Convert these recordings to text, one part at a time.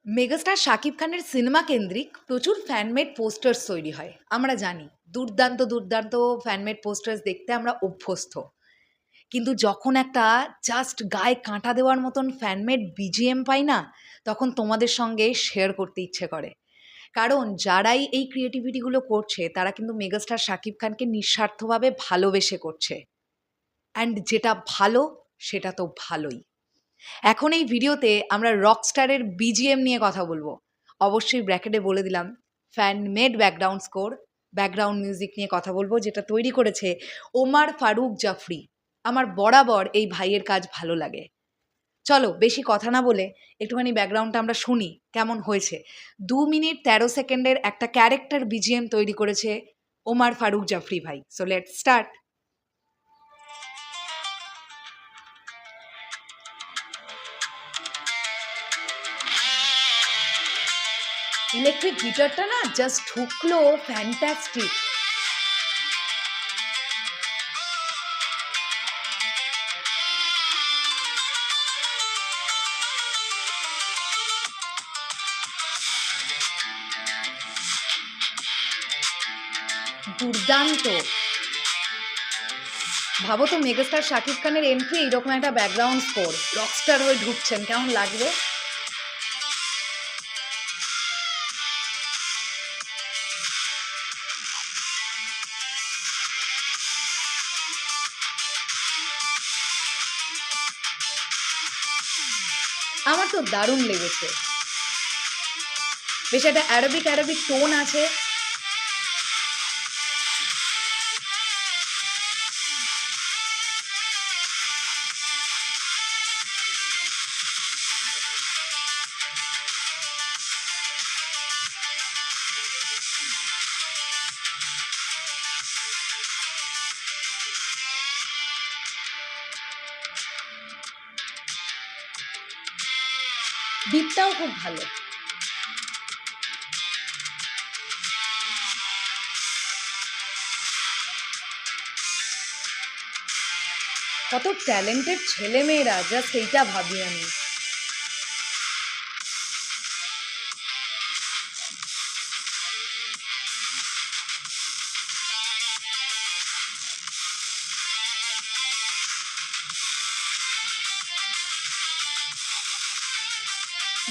Megastar Shakib খানের cinema কেন্দ্রিক প্রচুর ফ্যানমেড পোস্টার্স তৈরি হয়। আমরা জানি দুর্দান্ত দুর্দান্ত ফ্যানমেড পোস্টার্স দেখতে আমরা অভ্যস্ত। কিন্তু যখন একটা জাস্ট গায়ে কাঁটা দেওয়ার মতন ফ্যানমেড বিজিএম পাই না, তখন তোমাদের সঙ্গে শেয়ার করতে ইচ্ছে করে। কারণ যারাই এই ক্রিয়েটিভিটিগুলো করছে তারা কিন্তু মেগাস্টার শাকিব খানকে নিঃস্বার্থভাবে ভালোবেসে করছে। অ্যান্ড যেটা ভালো সেটা তো ভালোই। এখন এই ভিডিওতে আমরা রকস্টারের বিজিএম নিয়ে কথা বলবো। অবশ্যই ব্র্যাকেটে বলে দিলাম fan made background score, background music নিয়ে কথা বলবো, যেটা তৈরি করেছে ওমার ফারুক জাফরি। আমার বরাবর এই ভাইয়ের কাজ ভালো লাগে। চলো বেশি কথা না বলে একটুখানি ব্যাকগ্রাউন্ডটা আমরা শুনি কেমন হয়েছে। 2 মিনিট 13 সেকেন্ডের একটা ক্যারেক্টার বিজিএম তৈরি করেছে ওমার ফারুক জাফরি ভাই। So let's start. ইলেকট্রিক গিটারটা না জাস্ট ঢুকলো, ফ্যান্টাস্টিক। দুর্দান্ত। ভাবো তো মেগাস্টার শাকিব খানের এন্ট্রি এইরকম একটা ব্যাকগ্রাউন্ড স্কোর, রকস্টার হয়ে ঢুকছেন, কেমন লাগবে? আমার তো দারুণ লেগেছে। বেশ একটা অ্যারাবিক অ্যারাবিক টোন আছে। বিটটাও খুব ভালো। কত ট্যালেন্টেড ছেলে মেয়েরা, জাস্ট এইটা ভাবি আমি।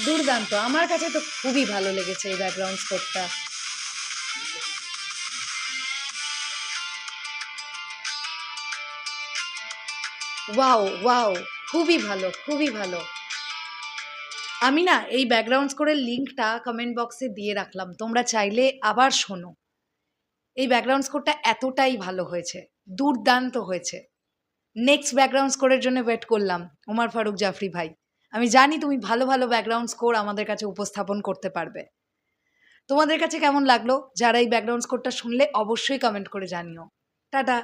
দুর্দান্ত। আমার কাছে তো খুবই ভালো লেগেছে এই ব্যাকগ্রাউন্ড স্কোরটা। ওয়াও ওয়াও, খুবই ভালো খুবই ভালো। আমি না এই ব্যাকগ্রাউন্ড স্কোরের লিঙ্কটা কমেন্ট বক্সে দিয়ে রাখলাম, তোমরা চাইলে আবার শোনো। এই ব্যাকগ্রাউন্ড স্কোরটা এতটাই ভালো হয়েছে, দুর্দান্ত হয়েছে। নেক্সট ব্যাকগ্রাউন্ড স্কোরের জন্য ওয়েট করলাম ওমর ফারুক জাফরি ভাই। আমি জানি তুমি ভালো ভালো ব্যাকগ্রাউন্ড স্কোর আমাদের কাছে উপস্থাপন করতে পারবে। তোমাদের কাছে কেমন লাগলো? যারা এই ব্যাকগ্রাউন্ড স্কোরটা শুনলে অবশ্যই কমেন্ট করে জানিও। টাটা।